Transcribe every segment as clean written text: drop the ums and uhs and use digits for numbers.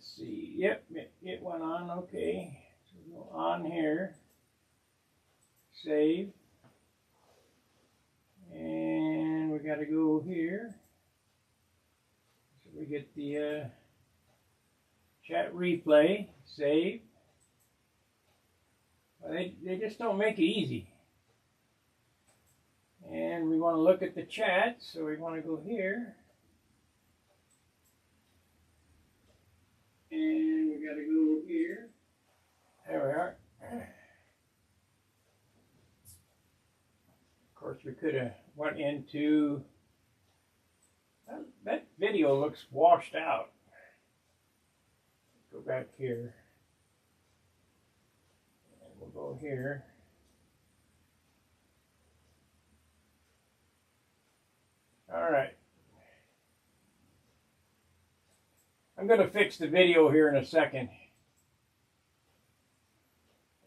let's see. Yep, it went on. Okay. So go on here. Save. And we got to go here. So we get the chat replay. Save. Well, they just don't make it easy. And we want to look at the chat, so we want to go here. And we got to go here. There we are. Of course, we could have went into, that video looks washed out. Go back here. And we'll go here. All right. I'm going to fix the video here in a second.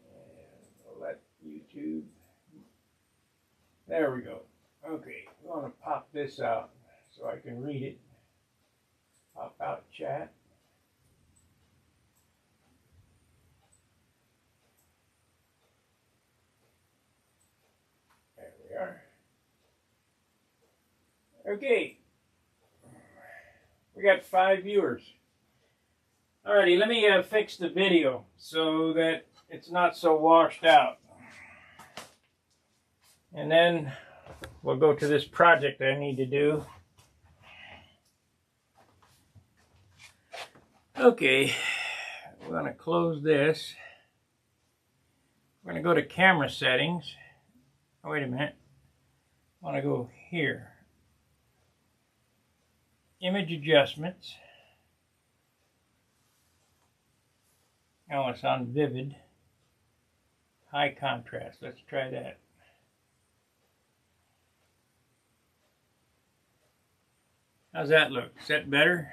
And we'll let YouTube. There we go. Okay, I'm going to pop this out so I can read it. Pop out chat. There we are. Okay, we got 5 viewers. Alrighty, let me fix the video so that it's not so washed out. And then we'll go to this project I need to do. Okay, we're going to close this. We're going to go to camera settings. Oh, wait a minute. I want to go here. Image adjustments. Oh, it's on vivid. High contrast. Let's try that. How's that look? Is that better?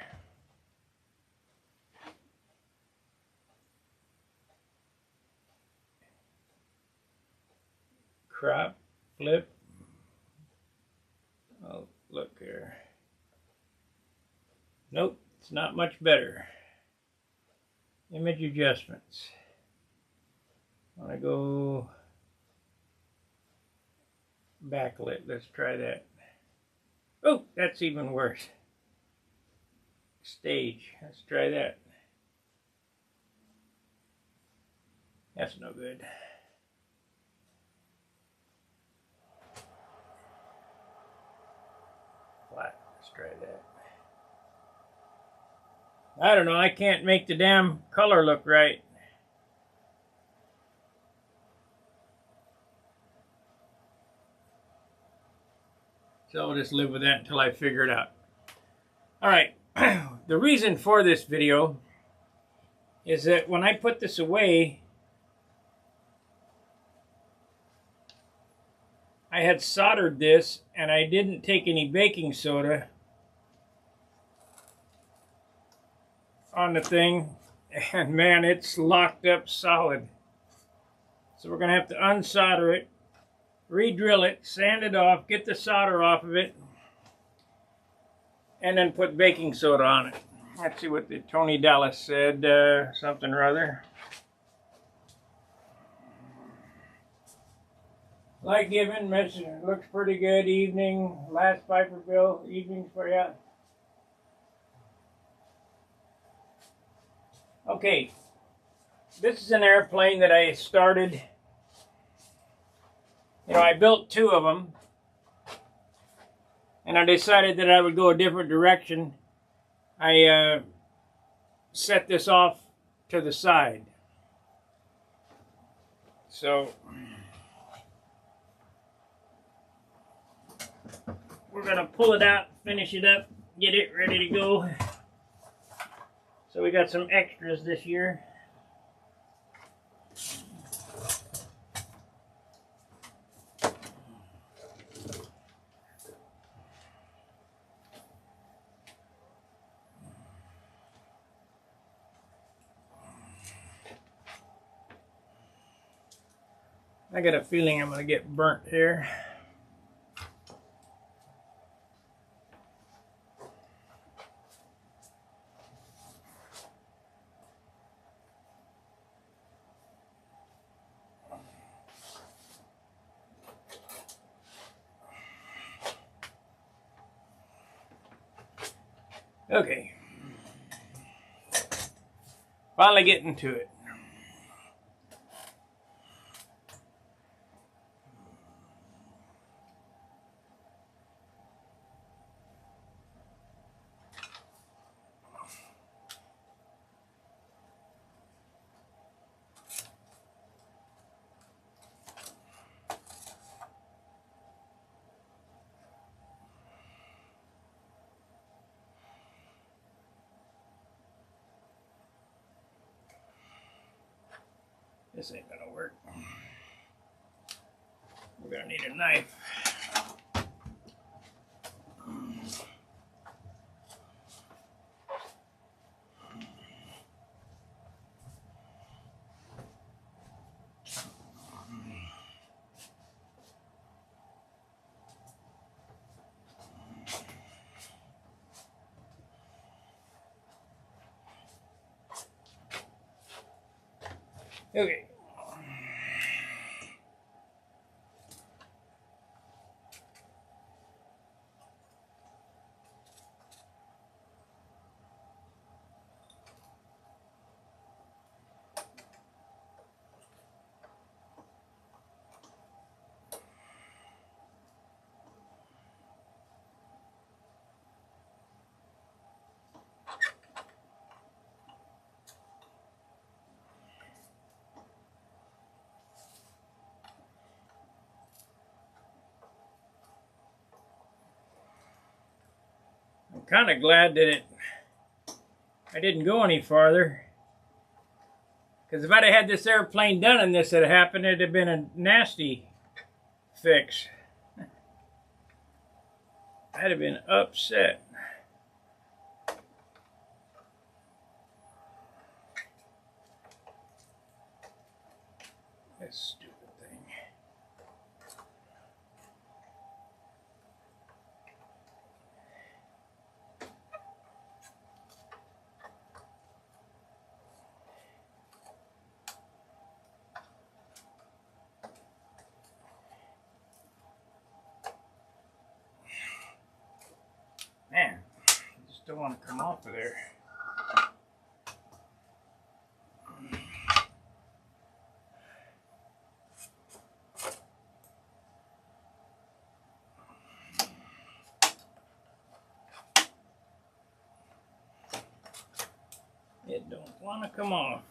Crop, flip. Oh, look here. Nope, it's not much better. Image adjustments. I want to go backlit. Let's try that. Oh, that's even worse. Stage. Let's try that. That's no good. Flat. Let's try that. I don't know, I can't make the damn color look right. So I'll just live with that until I figure it out. Alright, the reason for this video is that when I put this away, I had soldered this and I didn't take any baking soda on the thing, and man, it's locked up solid. So we're going to have to unsolder it, re-drill it, sand it off, get the solder off of it, and then put baking soda on it. Let's see what the Tony Dallas said, something or other. Like given, message looks pretty good. Evening, last Piper bill, evenings for you. Okay, this is an airplane that I started. You know, I built 2 of them, and I decided that I would go a different direction. I set this off to the side. So we're going to pull it out, finish it up, get it ready to go. So we got some extras this year. I got a feeling I'm going to get burnt here. Okay. Finally getting to it. This ain't gonna work. We're gonna need a knife. Okay. I'm kind of glad that I didn't go any farther. Because if I'd have had this airplane done and this had happened, it'd have been a nasty fix. I'd have been upset. This stupid thing. Man, I just don't want to come off of there. It don't want to come off.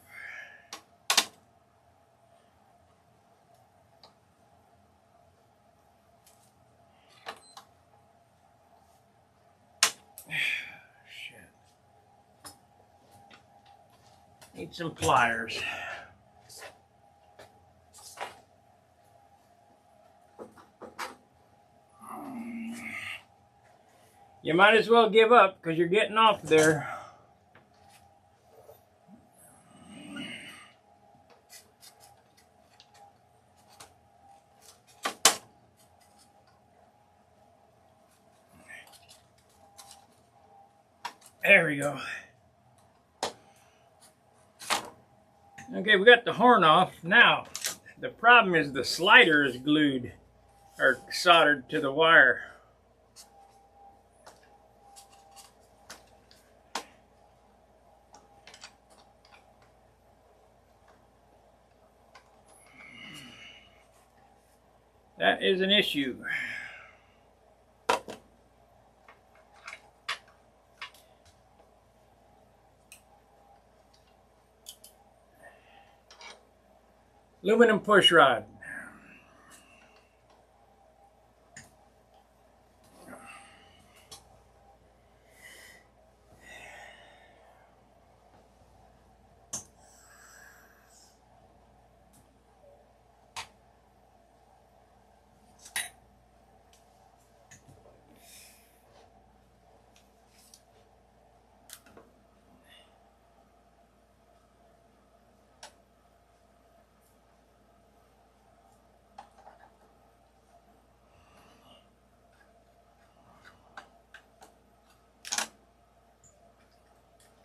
Shit. Need some pliers. You might as well give up because you're getting off there. There we go. Okay, we got the horn off. Now, the problem is the slider is glued or soldered to the wire. That is an issue. Aluminum push rod.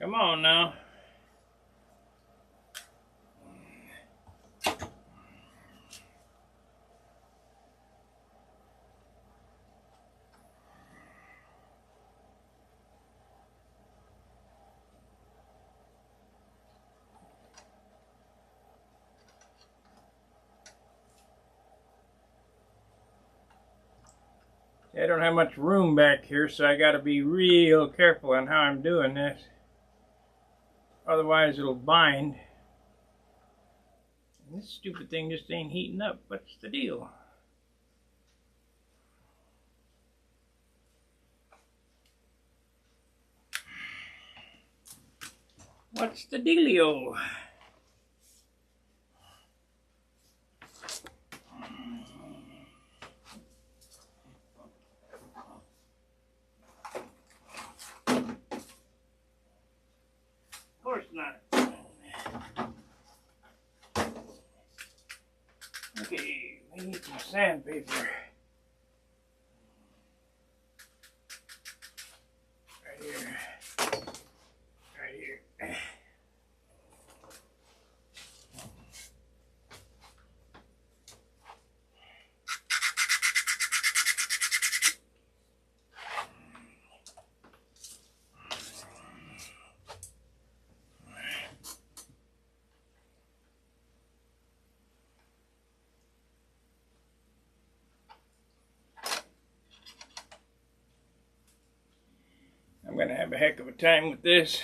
Come on now. I don't have much room back here, so I got to be real careful on how I'm doing this. Otherwise it'll bind. And this stupid thing just ain't heating up. What's the deal? What's the dealio? Of course not. Okay, we need some sandpaper. Right here. Right here. I'm going to have a heck of a time with this.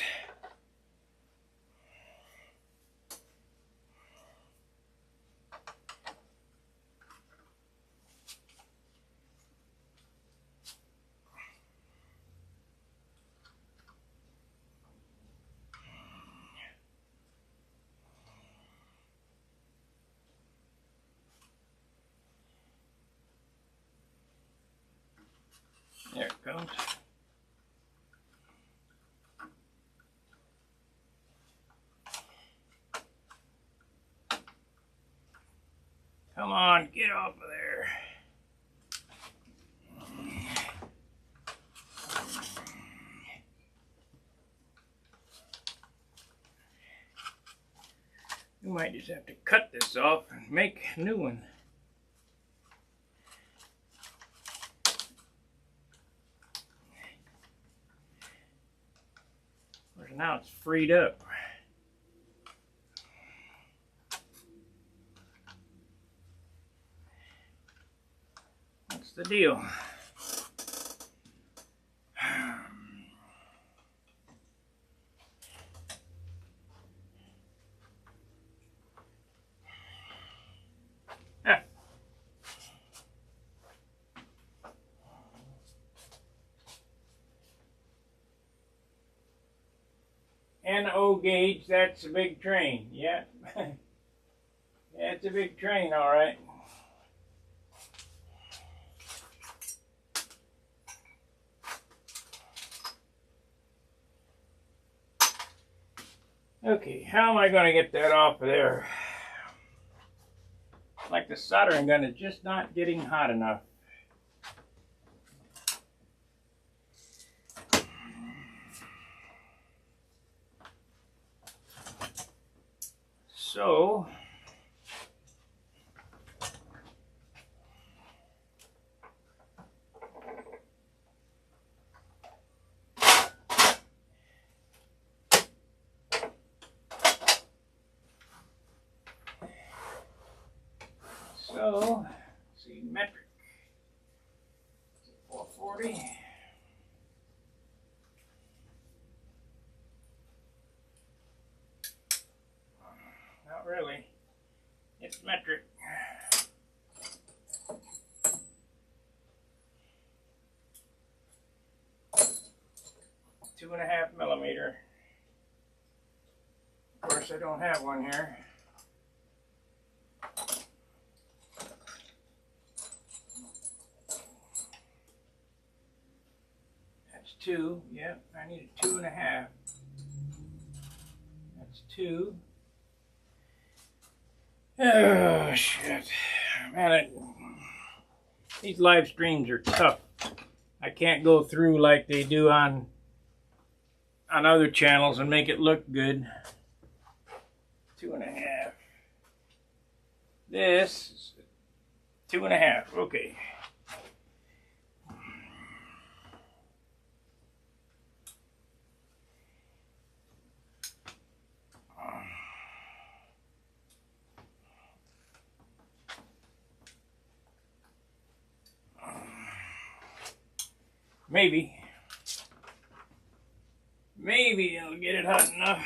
There it comes. Come on, get off of there. We might just have to cut this off and make a new one. Of course, now it's freed up. What's the deal? NO gauge, that's a big train. Yeah. Yeah, it's a big train, all right. Okay, how am I going to get that off of there? Like the soldering gun is just not getting hot enough. So, let's see, metric. 440. Not really. It's metric. 2.5 millimeter. Of course, I don't have one here. That's 2. Yep, I need a 2.5. That's 2. Oh, shit. Man, these live streams are tough. I can't go through like they do on other channels and make it look good. 2.5. This is 2.5. Okay. Maybe. Maybe it'll get it hot enough.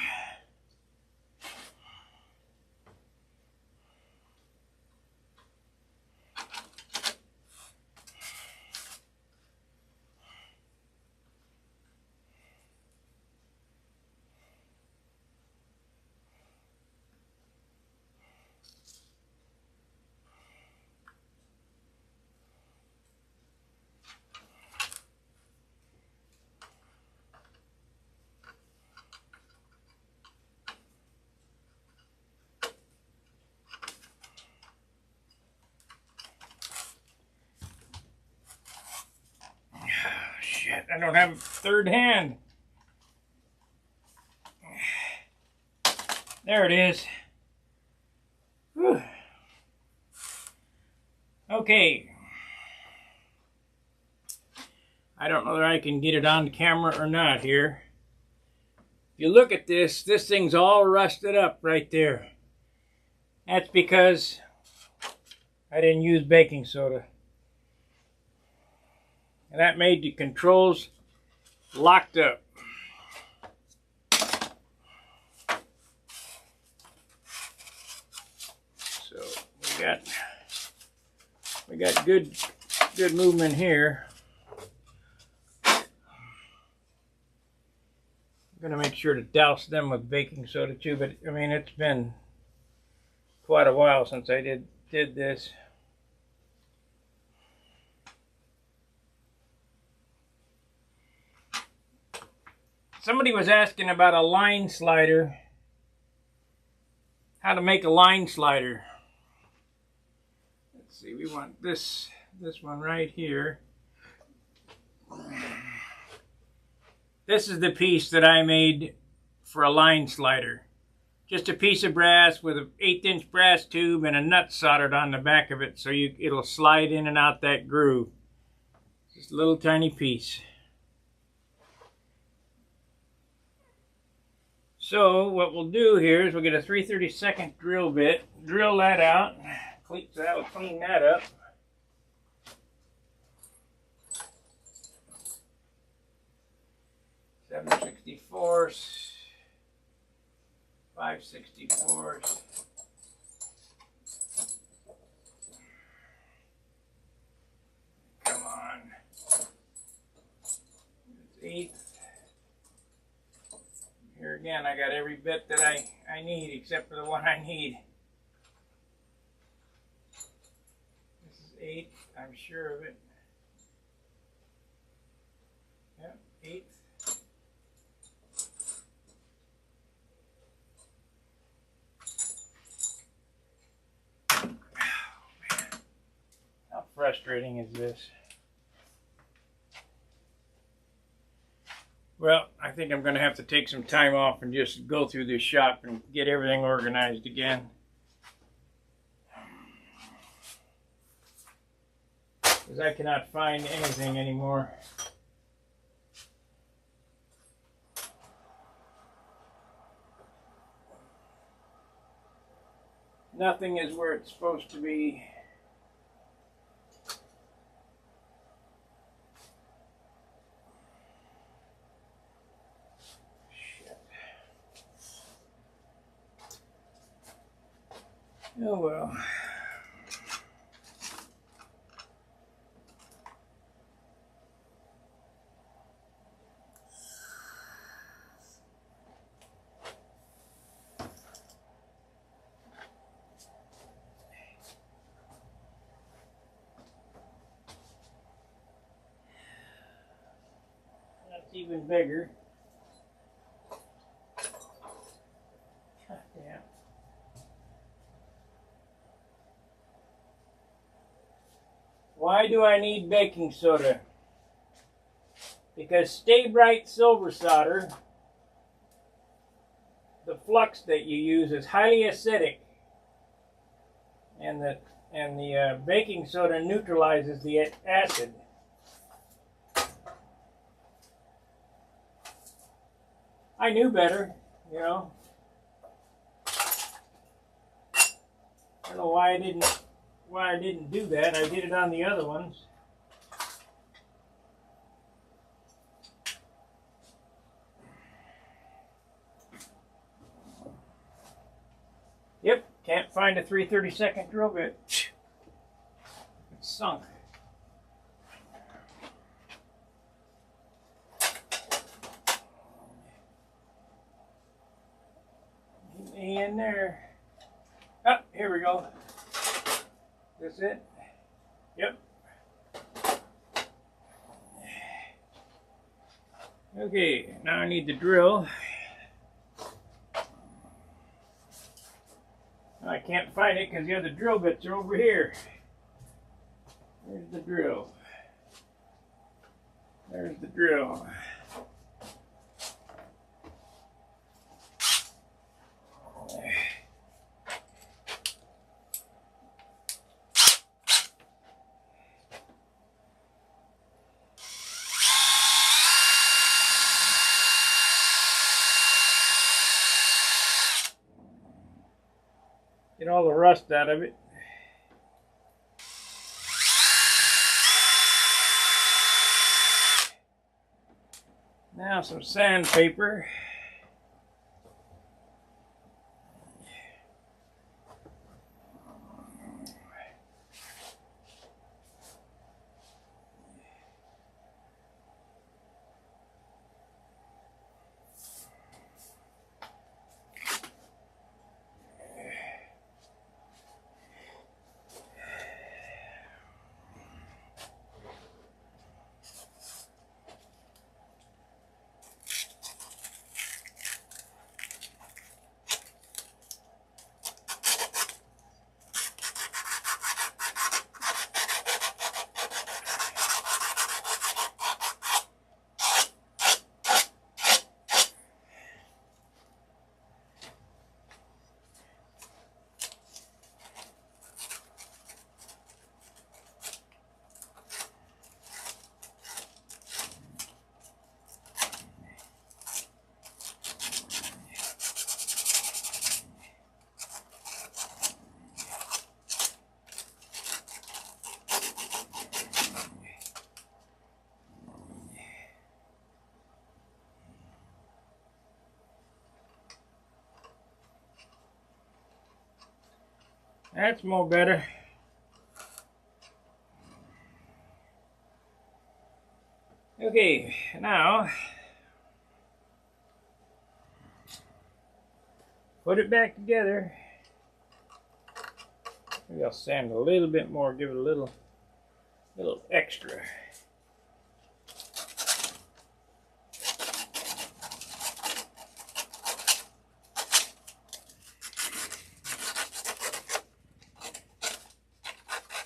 I don't have a third hand. There it is. Whew. Okay. I don't know whether I can get it on camera or not here. If you look at this, this thing's all rusted up right there. That's because I didn't use baking soda. And that made the controls locked up. So we got good movement here. I'm gonna make sure to douse them with baking soda too, but I mean it's been quite a while since I did this. Somebody was asking about a line slider. How to make a line slider. Let's see, we want this one right here. This is the piece that I made for a line slider. Just a piece of brass with an 1/8" brass tube and a nut soldered on the back of it so it'll slide in and out that groove. Just a little tiny piece. So what we'll do here is we'll get a 3/32 drill bit, drill that out, so that will clean that up. .7/64, 5/64. Come on. It's 1/8. Here again, I got every bit that I need except for the one I need. This is 1/8, I'm sure of it. Yep, 1/8. Oh, man. How frustrating is this? Well, I think I'm going to have to take some time off and just go through this shop and get everything organized again. Because I cannot find anything anymore. Nothing is where it's supposed to be. Oh well. That's even bigger. God damn. Why do I need baking soda? Because Stay Bright silver solder, the flux that you use is highly acidic, and the baking soda neutralizes the acid. I knew better, you know. I don't know why I didn't do that. I did it on the other ones. Can't find a 3/32 drill bit. It's sunk. Get me in there. Oh, here we go. That's it? Yep. Okay, now I need the drill. I can't find it because the other drill bits are over here. There's the drill. There's the drill. Get all the rust out of it. Now some sandpaper. That's more better. Okay, now put it back together. Maybe I'll sand a little bit more, give it a little extra.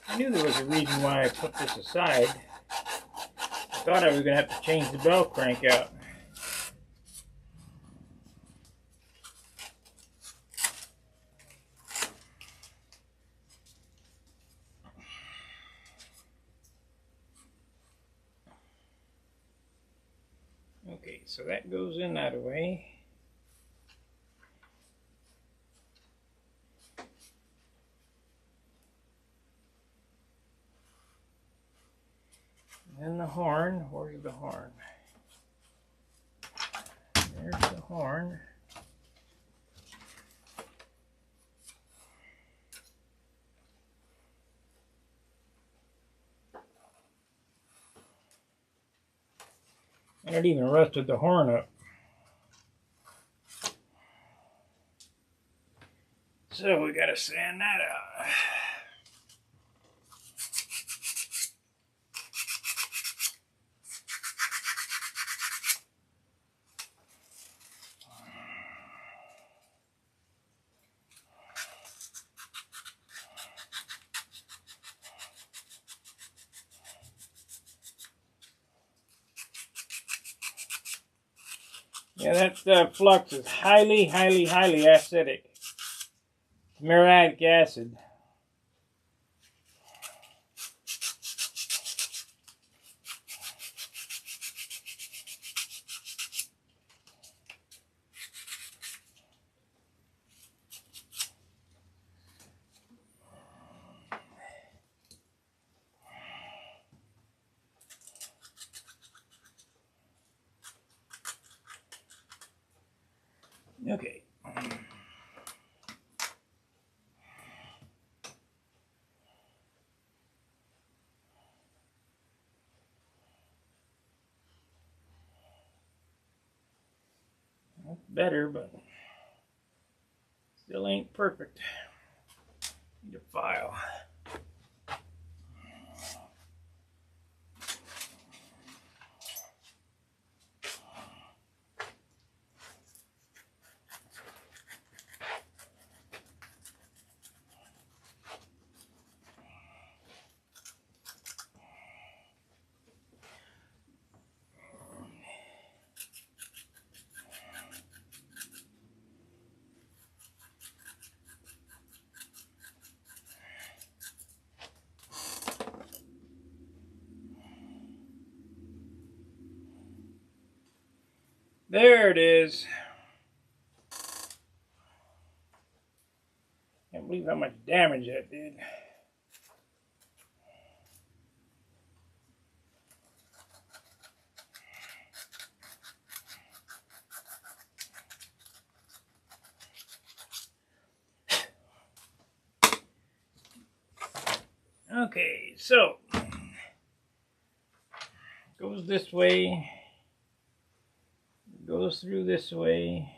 I knew there was a reason why I put this aside. I thought I was going to have to change the bell crank out. Okay, so that goes in that way. And the horn, where's the horn? There's the horn. And it even rusted the horn up. So we gotta sand that out. Yeah, that flux is highly acidic. Muriatic acid. Okay. better, but still ain't perfect. Need a file. There it is. Can't believe how much damage that did. Okay, so goes this way, goes through this way.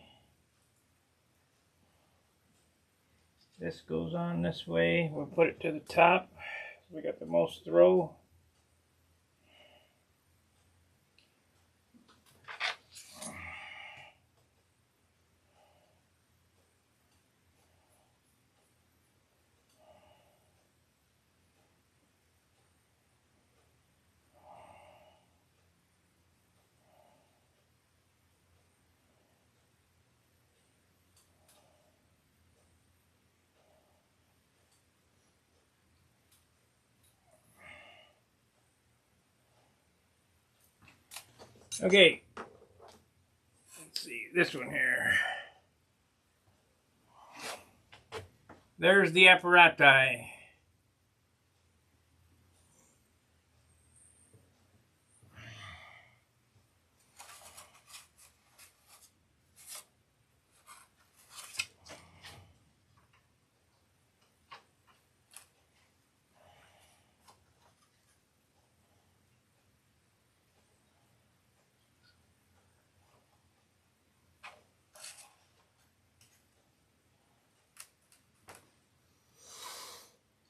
This goes on this way. We'll put it to the top. We got the most throw. Okay, let's see this one here. There's the apparati.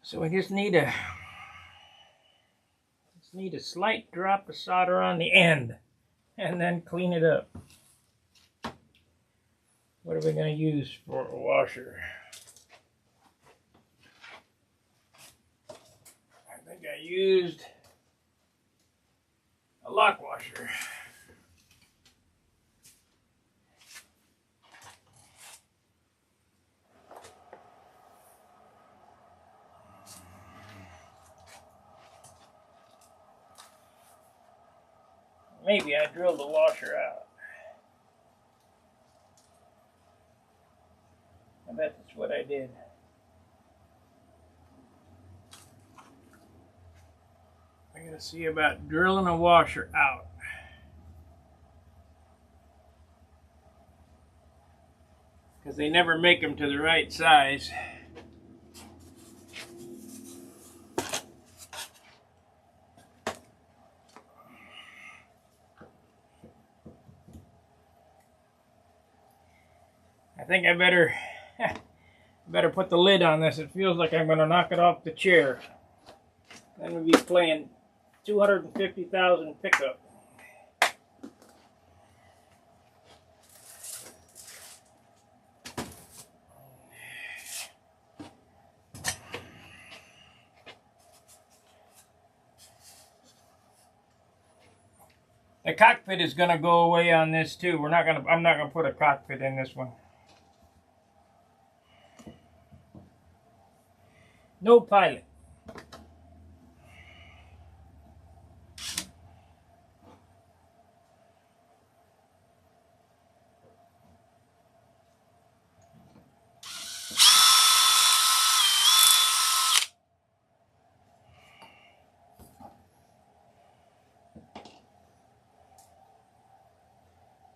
So we just need a slight drop of solder on the end, and then clean it up. What are we going to use for a washer? I think I used a lock washer. Maybe I drilled the washer out. I bet that's what I did. I gotta see about drilling a washer out. Because they never make them to the right size. I think I better put the lid on this. It feels like I'm going to knock it off the chair. Then we'll be playing 250,000 pickup. The cockpit is going to go away on this too. I'm not going to put a cockpit in this one. No pilot.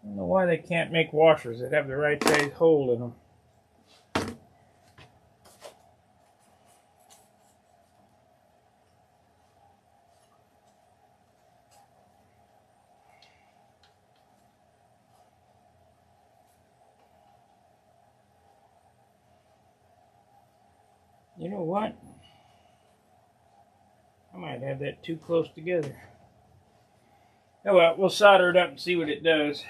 I don't know why they can't make washers that have the right size hole in them. You know what? I might have that too close together. Oh well, we'll solder it up and see what it does.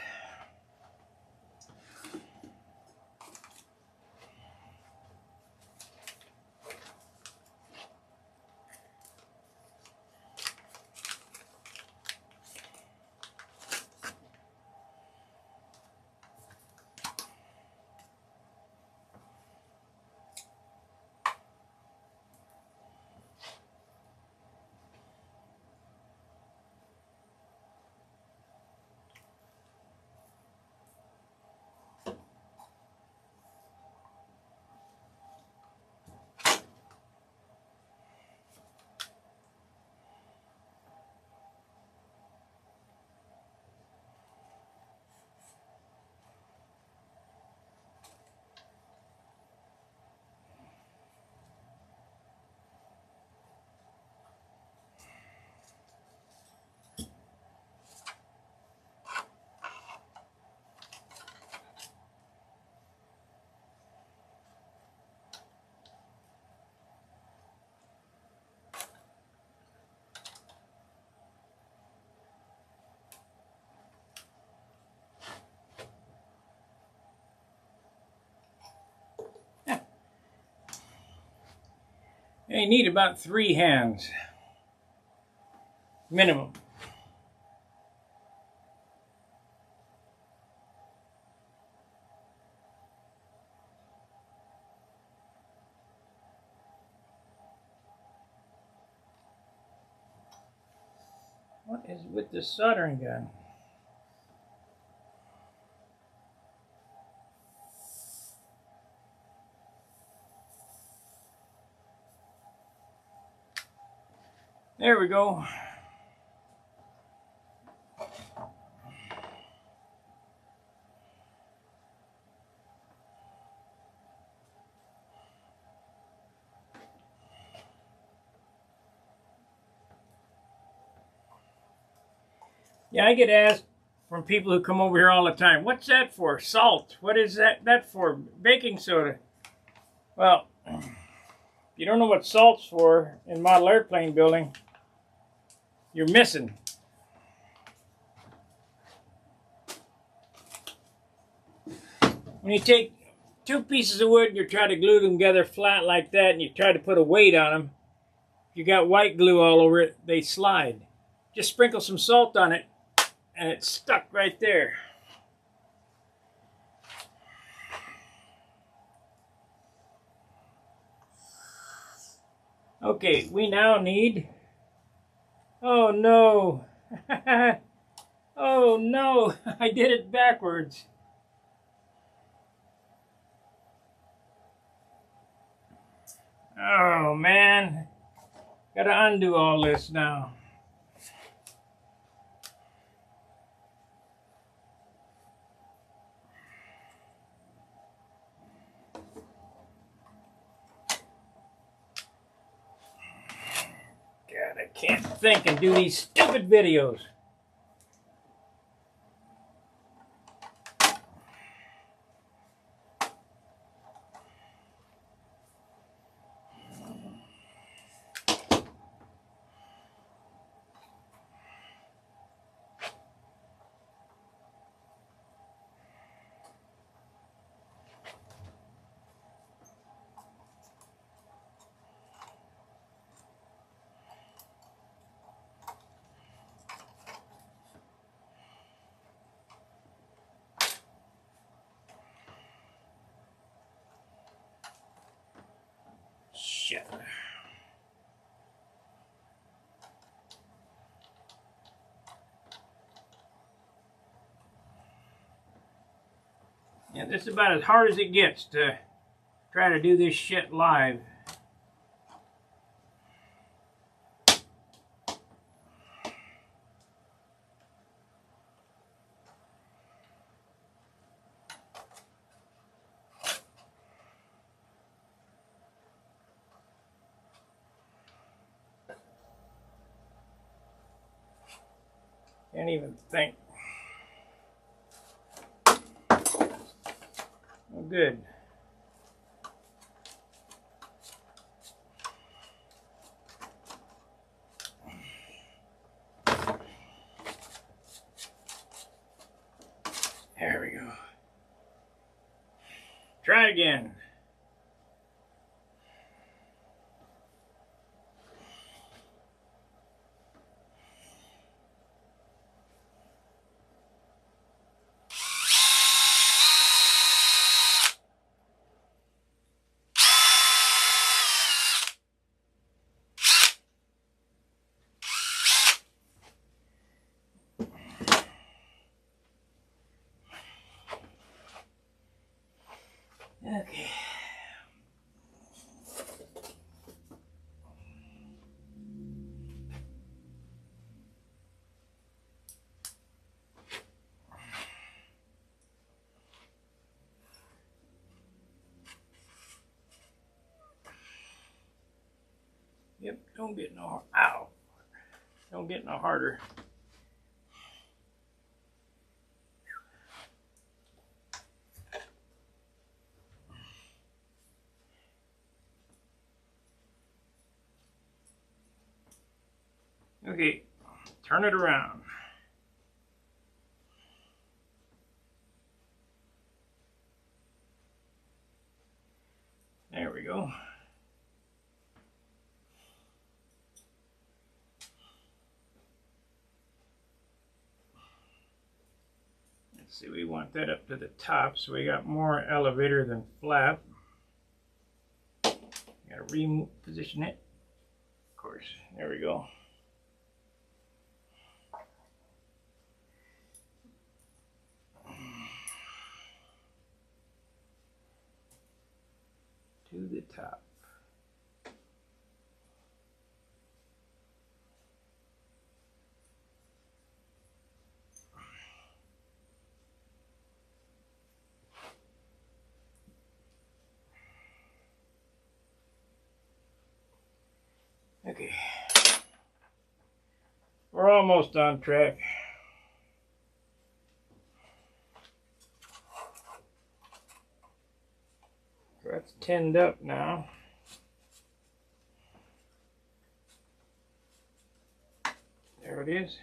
You need about 3 hands minimum. What is with the soldering gun? There we go. Yeah, I get asked from people who come over here all the time, what's that for? Salt. What is that for? Baking soda. Well, if you don't know what salt's for in model airplane building, you're missing. When you take 2 pieces of wood and you try to glue them together flat like that and you try to put a weight on them, if you got white glue all over it, they slide. Just sprinkle some salt on it and it's stuck right there. Okay, we now need... Oh no! Oh no! I did it backwards. Oh man, gotta undo all this now. God, I can't think and do these stupid videos. Shit. Yeah, this is about as hard as it gets to try to do this shit live. Can't even think. Oh, good. try again. Okay. Yep, don't get no, ow. Don't get no harder. Okay, turn it around. There we go. Let's see, we want that up to the top, so we got more elevator than flap. Gotta reposition it. Of course, there we go. To the top. Okay. We're almost on track. So that's tinned up now. There it is.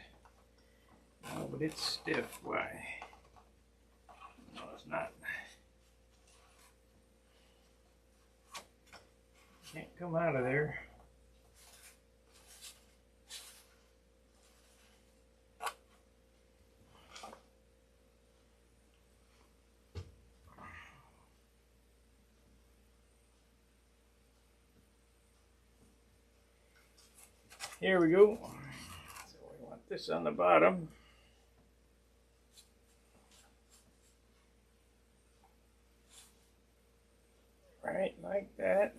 Oh, but it's stiff. Why? No, it's not. Can't come out of there. Here we go. So we want this on the bottom. Right, like that.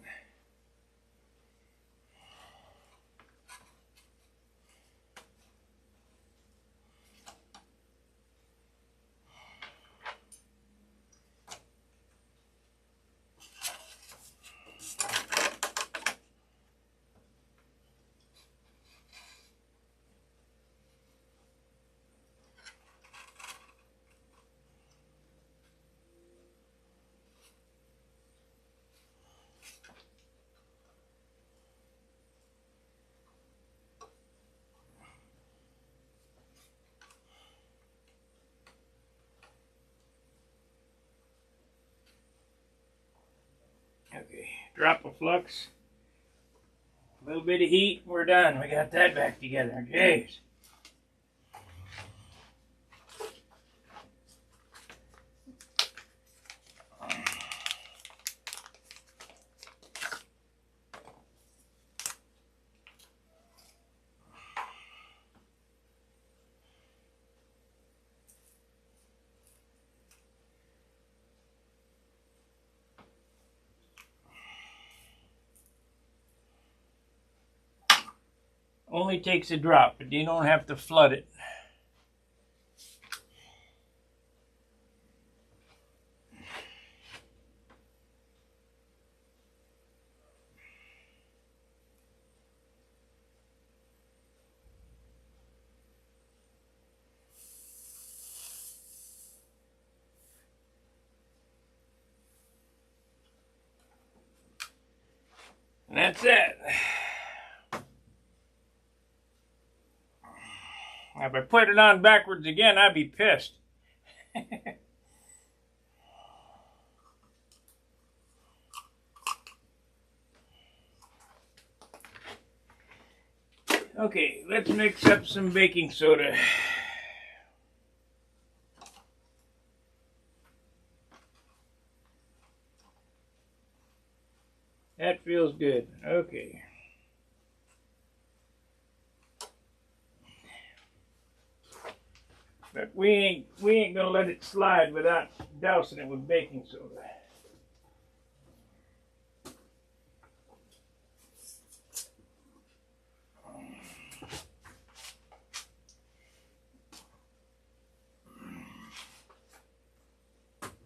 Okay, drop of flux. A little bit of heat, we're done. We got that back together. Jeez. Only takes a drop, but you don't have to flood it. And that's it. If I put it on backwards again, I'd be pissed. Okay, let's mix up some baking soda. That feels good. Okay. But we ain't gonna let it slide without dousing it with baking soda.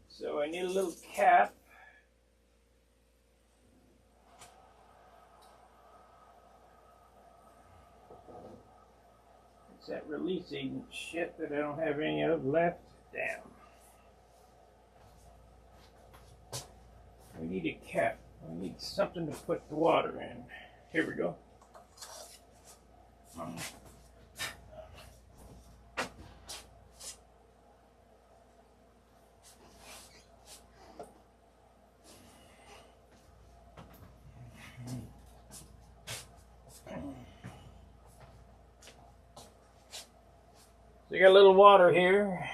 So I need a little cap. It's that releasing shit that I don't have any of left. Damn. We need a cap. We need something to put the water in. Here we go. So you got a little water here.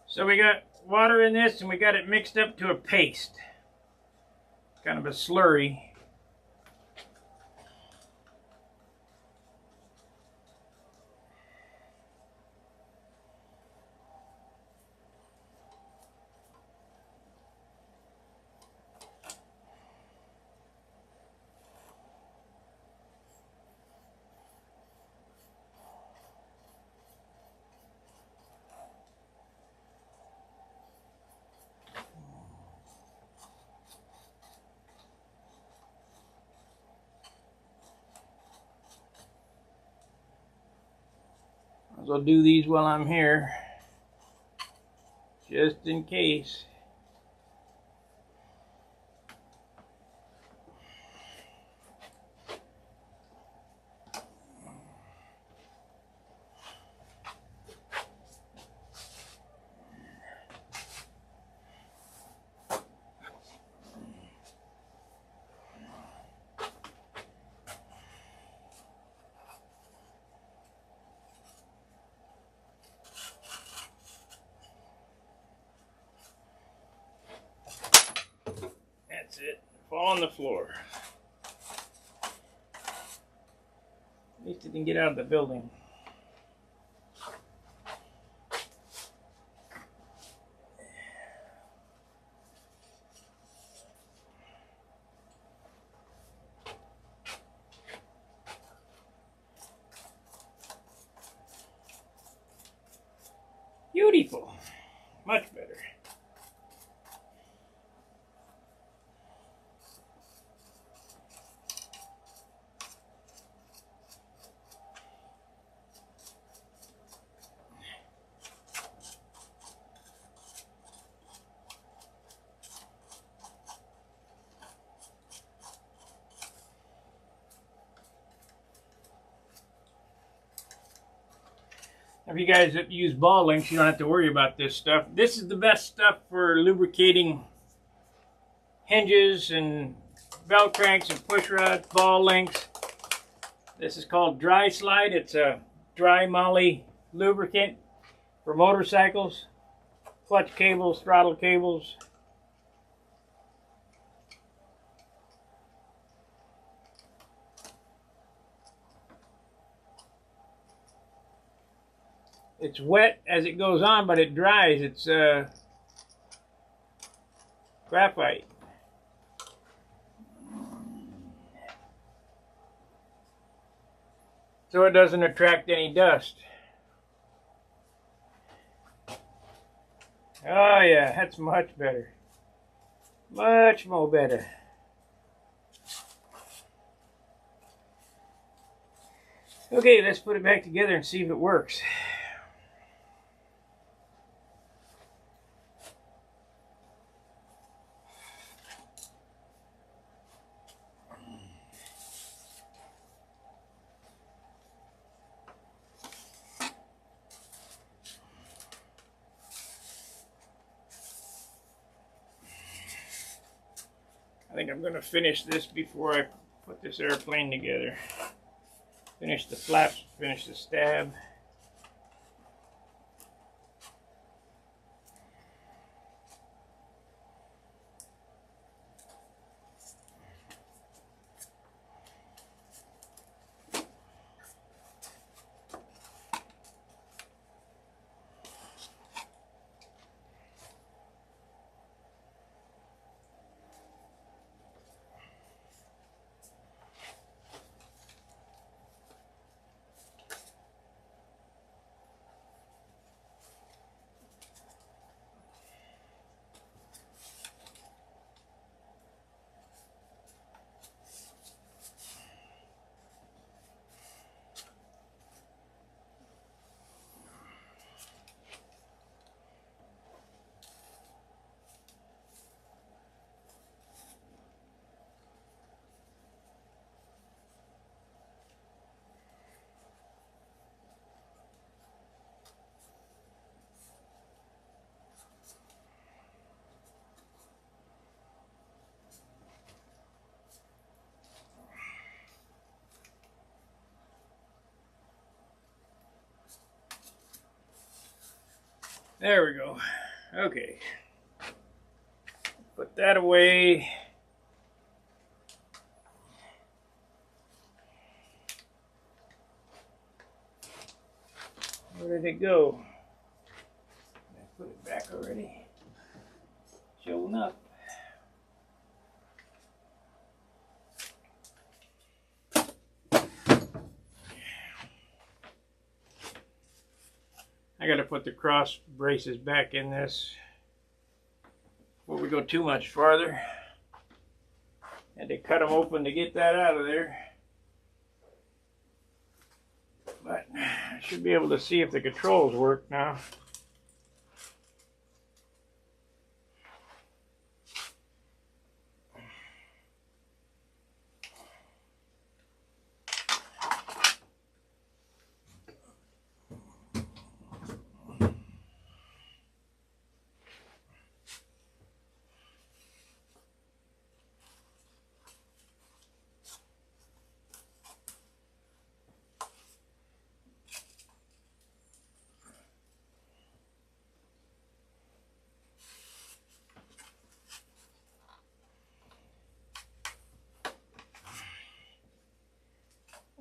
So we got water in this and we got it mixed up to a paste. Kind of a slurry. I'll do these while I'm here, just in case. That's it. Fall on the floor. At least it didn't get out of the building. Beautiful. Much better. If you guys use ball links, you don't have to worry about this stuff. This is the best stuff for lubricating hinges and belt cranks and push rods, ball links. This is called Dry Slide. It's a dry moly lubricant for motorcycles, clutch cables, throttle cables. It's wet as it goes on, but it dries. It's graphite. So it doesn't attract any dust. Oh yeah, that's much better. Much more better. Okay, let's put it back together and see if it works. I think I'm going to finish this before I put this airplane together. Finish the flaps, finish the stab. There we go. Okay. Put that away. Where did it go? I put it back already. Showing up. I gotta put the cross braces back in this before we go too much farther. Had to cut them open to get that out of there. But I should be able to see if the controls work now.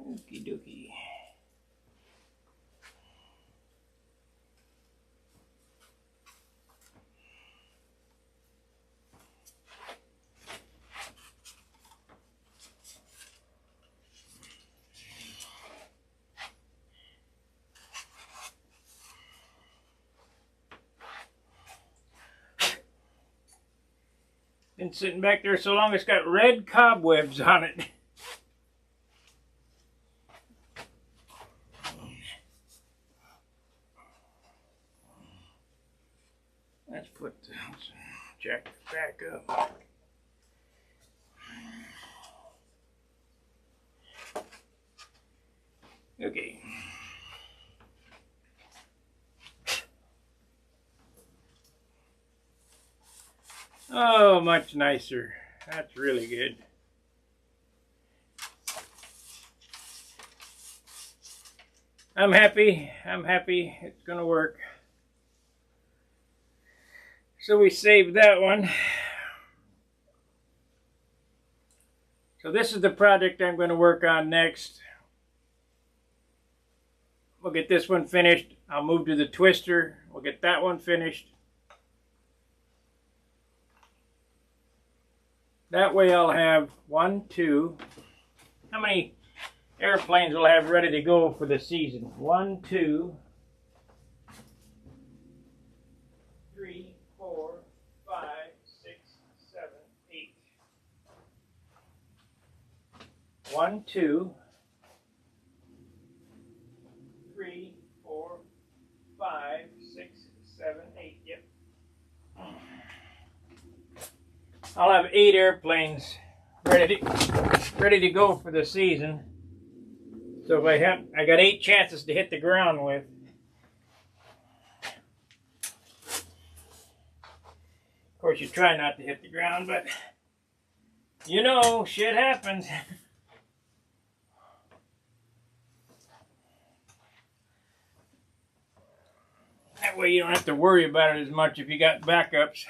Okie dokie. Been sitting back there so long it's got red cobwebs on it. Let's jack it back up. Okay. Oh, much nicer. That's really good. I'm happy. I'm happy. It's going to work. So we saved that one. So this is the project I'm going to work on next. We'll get this one finished. I'll move to the twister. We'll get that one finished. That way I'll have 1, 2. How many airplanes will I have ready to go for the season? 1, 2, 3, 1, 2, 3, 4, 5, 6, 7, 8. Yep. I'll have 8 airplanes ready to go for the season. So if I got 8 chances to hit the ground with. Of course, you try not to hit the ground, but you know, shit happens. That way you don't have to worry about it as much if you got backups.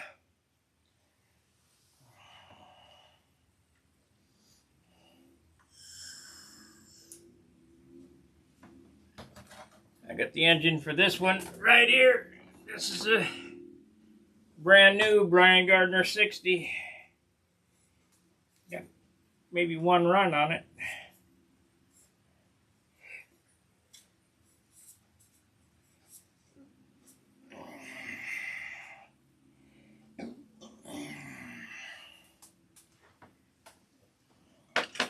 I got the engine for this one right here. This is a brand new Brian Gardner 60. Got maybe 1 run on it.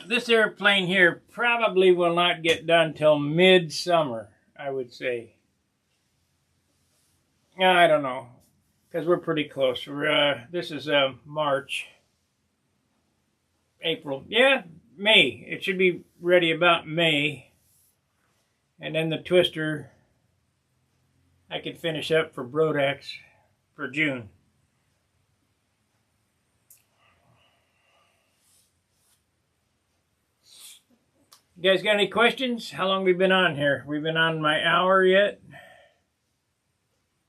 This airplane here probably will not get done till mid-summer, I would say. I don't know, because we're pretty close. This is March, April. Yeah, May. It should be ready about May. And then the twister, I could finish up for Brodex for June. You guys got any questions? How long have we been on here? We've been on my hour yet?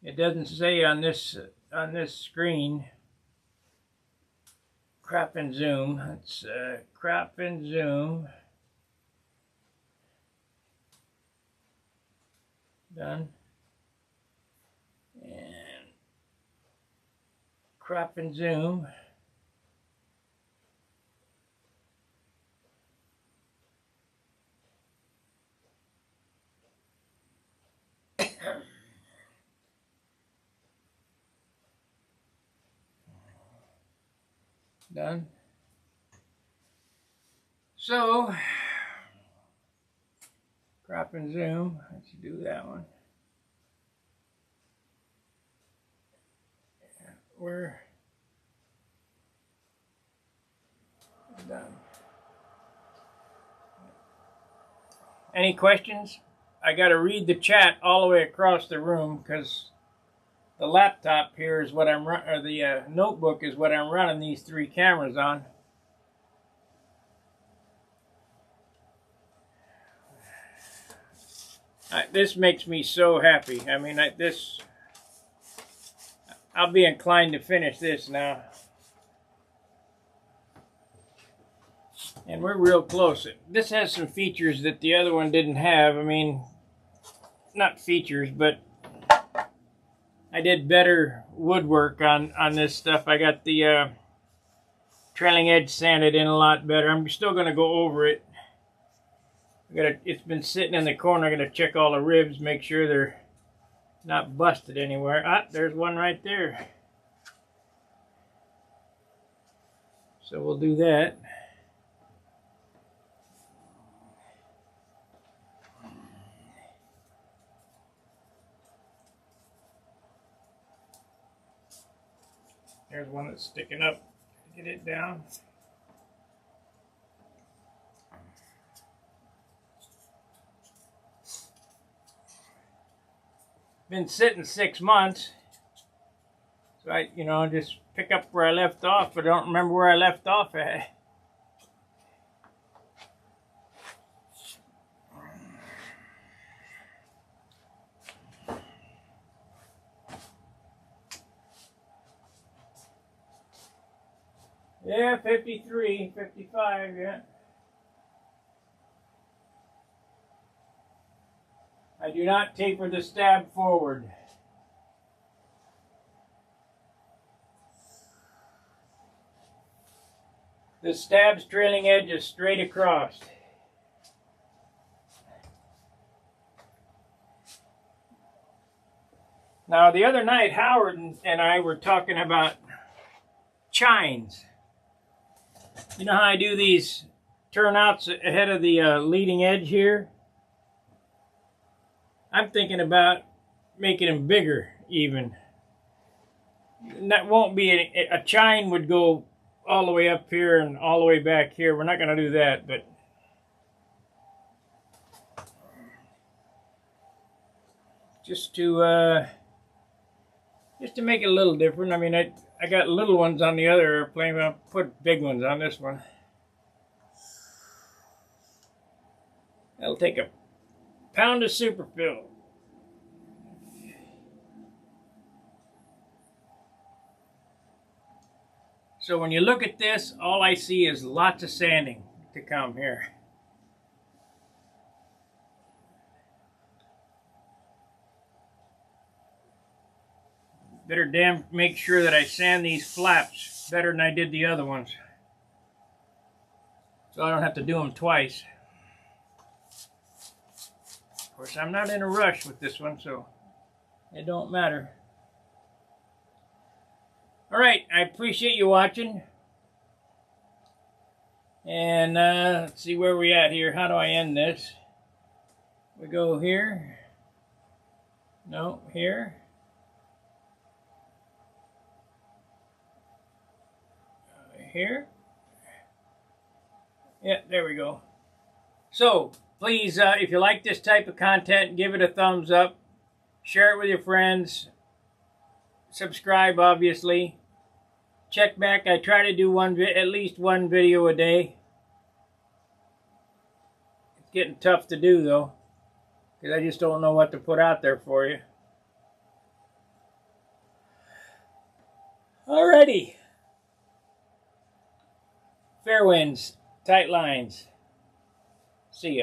It doesn't say on this screen. Crop and zoom. Let's crop and zoom. Done. And crop and zoom. Done. So, crop and zoom. Let's do that one. We're done. Any questions? I got to read the chat all the way across the room because the laptop here is what I'm running, or the notebook is what I'm running these 3 cameras on. This makes me so happy. I mean, I'll be inclined to finish this now. And we're real close. This has some features that the other one didn't have. I mean, not features, but I did better woodwork on this stuff. I got the trailing edge sanded in a lot better. I'm still going to go over it. It's been sitting in the corner. I'm going to check all the ribs, make sure they're not busted anywhere. Ah, there's one right there. So we'll do that. There's one that's sticking up. Get it down. Been sitting 6 months. So I, just pick up where I left off, but I don't remember where I left off at. Yeah, 53, 55, yeah. I do not taper the stab forward. The stab's trailing edge is straight across. Now, the other night, Howard and I were talking about chines. You know how I do these turnouts ahead of the leading edge here. I'm thinking about making them bigger even. And that won't be a chine would go all the way up here and all the way back here. We're not going to do that, but just to make it a little different. I mean, I got little ones on the other airplane, but I'll put big ones on this one. That'll take a pound of superfill. So when you look at this, all I see is lots of sanding to come here. Better make sure that I sand these flaps better than I did the other ones, so I don't have to do them twice. Of course, I'm not in a rush with this one, so it don't matter. All right, I appreciate you watching. And let's see where we at here. How do I end this? We go here. No, here. Here. Yeah, there we go. So, please, if you like this type of content, give it a thumbs up. Share it with your friends. Subscribe, obviously. Check back. I try to do at least one video a day. It's getting tough to do, though, because I just don't know what to put out there for you. Alrighty. Fair winds, tight lines. See ya.